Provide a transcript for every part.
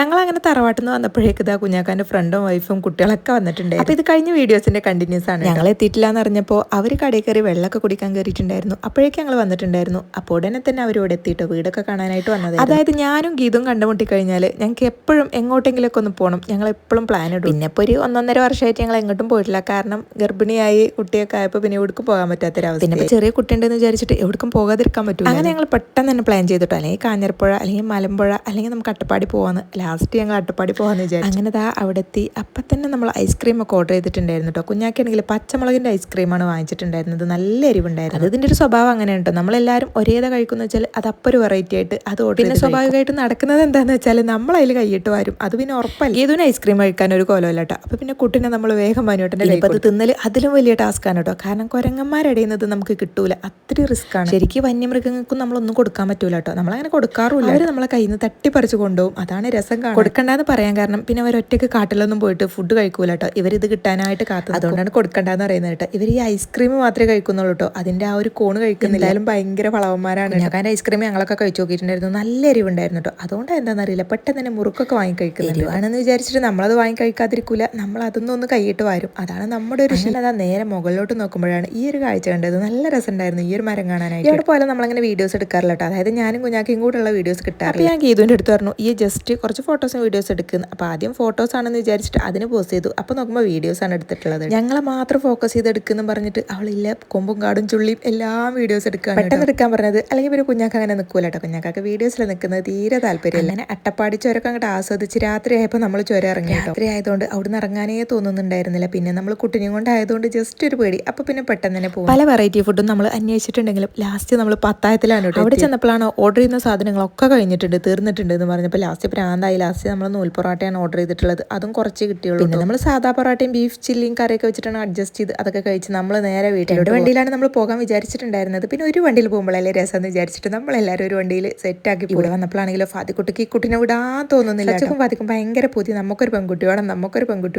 ഞങ്ങളങ്ങനെ തറവാട്ടിൽ നിന്ന് വന്നപ്പോഴേക്ക് ഇതാ കുഞ്ഞാക്കാൻ്റെ ഫ്രണ്ടും വൈഫും കുട്ടികളൊക്കെ വന്നിട്ടുണ്ട്. അപ്പോൾ ഇത് കഴിഞ്ഞ വീഡിയോസിൻ്റെ കണ്ടിന്യൂസ് ആണ്. ഞങ്ങൾ എത്തിയിട്ടില്ല എന്ന് അറിഞ്ഞപ്പോൾ അവർ കടയിൽ കയറി വെള്ളമൊക്കെ കുടിക്കാൻ കയറിയിട്ടുണ്ടായിരുന്നു. അപ്പോഴേക്കും ഞങ്ങൾ വന്നിട്ടുണ്ടായിരുന്നു. അപ്പോൾ ഉടനെ തന്നെ അവരോട് എത്തിയിട്ട് വീടൊക്കെ കാണാനായിട്ട് വന്നത്. അതായത് ഞാനും ഗീതും കണ്ടുമുട്ടി കഴിഞ്ഞാൽ ഞങ്ങൾക്ക് എപ്പോഴും എങ്ങോട്ടെങ്കിലൊക്കെ ഒന്ന് പോകണം. ഞങ്ങൾ എപ്പോഴും പ്ലാൻ ഇടും. പിന്നെ ഇപ്പോൾ ഒരു 1.5 വർഷമായിട്ട് ഞങ്ങൾ എങ്ങോട്ടും പോയിട്ടില്ല. കാരണം ഗർഭിണിയായി കുട്ടിയൊക്കെ ആയപ്പോൾ പിന്നെ എവിടേക്കും പോകാൻ പറ്റാത്തൊരവസ്ഥ. പിന്നെ ഇപ്പോൾ ചെറിയ കുട്ടിയുണ്ടെന്ന് വിചാരിച്ചിട്ട് എവിടേക്കും പോകാതിരിക്കാൻ പറ്റില്ല. അങ്ങനെ ഞങ്ങൾ പെട്ടെന്ന് തന്നെ പ്ലാൻ ചെയ്തിട്ടോ, അല്ലെങ്കിൽ കാഞ്ഞിരപ്പുഴ അല്ലെങ്കിൽ മലമ്പുഴ അല്ലെങ്കിൽ നമുക്ക് അട്ടപ്പാടി പോകാമെന്ന്. ലാസ്റ്റ് ഞങ്ങൾ അട്ടപ്പാടി പോകാമെന്ന് വിചാരിച്ചു. അങ്ങനെ അവിടെ എത്തി. അപ്പം തന്നെ നമ്മൾ ഐസ്ക്രീം ഒക്കെ ഓർഡർ ചെയ്തിട്ടുണ്ടായിരുന്നു കേട്ടോ. കുഞ്ഞാക്കാണെങ്കിൽ പച്ചമുളകിൻ്റെ ഐസ്ക്രീമാണ് വാങ്ങിച്ചിട്ടുണ്ടായിരുന്നത്. നല്ല എരിവുണ്ടായിരുന്നു. അത് ഇതിൻ്റെ ഒരു സ്വഭാവം അങ്ങനെയാണ് കേട്ടോ. നമ്മളെല്ലാവരും ഒരേതാ കഴിക്കുന്ന വെച്ചാൽ അത് അപ്പോൾ ഒരു വെറൈറ്റി ആയിട്ട് അത് ഓർഡർ. പിന്നെ സ്വാഭാവികമായിട്ട് നടക്കുന്നത് എന്താണെന്ന് വെച്ചാൽ നമ്മളതിൽ കൈയിട്ട് വരും. അത് പിന്നെ ഉറപ്പല്ല. ഏതൊരു ഐസ്ക്രീം കഴിക്കാൻ ഒരു കോലമല്ല കേട്ടോ. അപ്പോൾ പിന്നെ കുട്ടീനെ നമ്മൾ വേഗം മാനോട്ടൻ്റെ കൈ അത് തിന്നൽ അതിലും വലിയ ടാസ്ക്കാണ് കേട്ടോ. കാരണം കുരങ്ങന്മാരടയുന്നത് നമുക്ക് കിട്ടൂല. അത്രയും റിസ്ക് ആണ്. ശരിക്കും വന്യമൃഗങ്ങൾക്കും നമ്മളൊന്നും കൊടുക്കാൻ പറ്റൂല കേട്ടോ. നമ്മളങ്ങനെ കൊടുക്കാറുമില്ല. അവർ നമ്മളെ കയ്യിൽ നിന്ന് തട്ടിപ്പറിച്ച് കൊണ്ടുപോകും. അതാണ് രസം. കൊടുക്കണ്ടെന്ന് പറയാൻ കാരണം പിന്നെ അവർ ഒറ്റയ്ക്ക് കാട്ടിലൊന്നും പോയിട്ട് ഫുഡ് കഴിക്കൂല കേട്ടോ. ഇവരിത് കിട്ടാനായിട്ട് കാത്തു. അതുകൊണ്ടാണ് കൊടുക്കണ്ടെന്ന് പറയുന്നത് കേട്ടോ. ഇവർ ഈ ഐസ്ക്രീം മാത്രമേ കഴിക്കുന്നുള്ളൂ കേട്ടോ. അതിൻ്റെ ആ ഒരു കോണ് കഴിക്കുന്നില്ല. ഭയങ്കര വളവന്മാരാണ്. ഞാൻ ഐസ്ക്രീം ഞങ്ങളൊക്കെ കഴിച്ചു നോക്കിയിട്ടുണ്ടായിരുന്നു. നല്ല എരിവുണ്ടായിരുന്നു കേട്ടോ. അതുകൊണ്ട് എന്താണെന്ന് അറിയില്ല, പെട്ടെന്ന് തന്നെ മുറുക്കൊക്കെ വാങ്ങി കഴിക്കുന്നത്. എരിവാണെന്ന് വിചാരിച്ചിട്ട് നമ്മളത് വാങ്ങി കഴിക്കാതിരിക്കൂല. നമ്മൾ അതൊന്നും ഒന്ന് കൈയിട്ട് വരും. അതാണ് നമ്മുടെ ഒരു ശീലം. അതാ നേരെ മുകളിലോട്ട് നോക്കുമ്പോഴാണ് ഈ ഒരു കാഴ്ച കണ്ടത്. നല്ല രസമുണ്ടായിരുന്നു ഈ ഒരു മരം കാണാനായിട്ട്. ഇവിടെ പോലെ നമ്മളങ്ങനെ വീഡിയോസ് എടുക്കാറില്ല കേട്ടോ. അതായത് ഞാനും കുഞ്ഞാക്കും കൂടെ ഉള്ള വീഡിയോസ് കിട്ടാറില്ല. ഞാൻ ഗീതുവിൻ്റെ അടുത്ത് പറഞ്ഞു ഈ ജസ്റ്റ് കുറച്ച് ഫോട്ടോസും വീഡിയോസ് എടുക്കുന്നത്. അപ്പോൾ ആദ്യം ഫോട്ടോസ് ആണെന്ന് വിചാരിച്ചിട്ട് അതിന് പോസ്റ്റ് ചെയ്തു. അപ്പോൾ നോക്കുമ്പോൾ വീഡിയോസ് ആണ് എടുത്തിട്ടുള്ളത്. ഞങ്ങളെ മാത്രം ഫോക്കസ് ചെയ്ത് എടുക്കുന്നു പറഞ്ഞിട്ട് അവളില്ല കൊമ്പും കാടും ചുള്ളിയും എല്ലാം വീഡിയോസ് എടുക്കാൻ പെട്ടെന്ന് എടുക്കാൻ പറഞ്ഞത്. അല്ലെങ്കിൽ ഒരു കുഞ്ഞാക്ക് അങ്ങനെ നിൽക്കൂല കേട്ടോ. കുഞ്ഞാക്കൊക്കെ വീഡിയോസിൽ നിൽക്കുന്നത് തീരെ താല്പര്യം. അങ്ങനെ അട്ടപ്പാടി ചുരമൊക്കെ അങ്ങോട്ട് ആസ്വദിച്ച് രാത്രി ആയപ്പോൾ നമ്മൾ ചുരം ഇറങ്ങി. രാത്രി ആയതുകൊണ്ട് അവിടെ നിന്ന് ഇറങ്ങാനേ തോന്നുന്നുണ്ടായിരുന്നില്ല. പിന്നെ നമ്മൾ കുട്ടിനെയും കൊണ്ടായതുകൊണ്ട് ജസ്റ്റ് ഒരു പേടി. അപ്പോൾ പിന്നെ പെട്ടെന്ന് തന്നെ പോകും. പല വെറൈറ്റി ഫുഡും നമ്മൾ അന്വേഷിച്ചിട്ടുണ്ടെങ്കിലും ലാസ്റ്റ് നമ്മൾ പത്തായത്തിലാണ് കേട്ടോ. അവിടെ ചെന്നപ്പോഴാണ് ഓർഡർ ചെയ്യുന്ന സാധനങ്ങളൊക്കെ കഴിഞ്ഞിട്ടുണ്ട്, തീർന്നിട്ടുണ്ട് എന്ന് പറഞ്ഞപ്പോൾ ലാസ്റ്റ് പ്രാന്തായി. ലാസ്റ്റ് നമ്മൾ നൂൽ പൊറോട്ടയാണ് ഓർഡർ ചെയ്തിട്ടുള്ളത്. അതും കുറച്ച് കിട്ടിയുള്ളൂ. പിന്നെ നമ്മൾ സാധാ പൊറോട്ടയും ബീഫ് ചില്ലിയും കറിയൊക്കെ വെച്ചിട്ടാണ് അഡ്ജസ്റ്റ് ചെയ്ത് അതൊക്കെ കഴിച്ച് നമ്മൾ നേരെ വീട്ടിലോട്ട്. വണ്ടിയിലാണ് നമ്മൾ പോകാൻ വിചാരിച്ചിട്ടുണ്ടായിരുന്നത്. പിന്നെ ഒരു വണ്ടിയിൽ പോകുമ്പോഴല്ലേ രസം എന്ന് വിചാരിച്ചിട്ട് നമ്മളെല്ലാവരും ഒരു വണ്ടിയിൽ സെറ്റാക്കി. ഇവിടെ വന്നപ്പോഴാണെങ്കിലോ ഫാദിക്കുട്ടിക്ക് ഈ കുട്ടിനെ വിടാൻ തോന്നുന്നില്ല. ഫാദിക്കും ഭയങ്കര പുതിയ നമുക്കൊരു പെൺകുട്ടി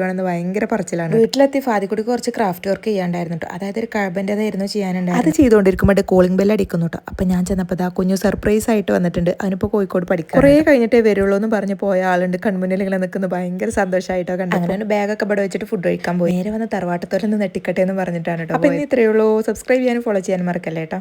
വേണമെന്ന് ഭയങ്കര പറച്ചിലാണ്. വീട്ടിലെത്തി ഫാദിക്കുട്ടിക്ക് കുറച്ച് ക്രാഫ്റ്റ് വർക്ക് ചെയ്യാണ്ടായിരുന്നു കേട്ടോ. അതായത് ഒരു കഴബൻ്റെതായിരുന്നു ചെയ്യാനുണ്ടായിരുന്നു. അത് ചെയ്തുകൊണ്ടിരിക്കുമ്പോൾ കോളിംഗ് ബെൽ അടിക്കുന്നു കേട്ടോ. അപ്പം ഞാൻ ചെന്നപ്പോൾ ആ കുഞ്ഞു സർപ്രൈസ് ആയിട്ട് വന്നിട്ടുണ്ട്. അതിനിപ്പോൾ കോഴിക്കോട് പഠിക്കാം. കുറേ കഴിഞ്ഞിട്ടേ വരുള്ളൂ എന്ന് പറഞ്ഞ് പോയ ആളുണ്ട്. കൺമുന്നിൽ ഇങ്ങനെ നിൽക്കുന്നത് ഭയങ്കര സന്തോഷമായിട്ടോ കണ്ടു. അങ്ങനെ ബാഗൊക്കെ ഇവിടെ വെച്ചിട്ട് ഫുഡ് കഴിക്കാൻ പോയി. നേരെ വന്ന് തറവാട്ടത്തോരൊന്ന് നെട്ടിക്കട്ടെ എന്ന് പറഞ്ഞിട്ടാണ് കേട്ടോ. അപ്പം ഇനി ഇത്രയേ ഉള്ളൂ. സബ്സ്ക്രൈബ് ചെയ്യാനും ഫോളോ ചെയ്യാനും മറക്കല്ലേ കേട്ടോ.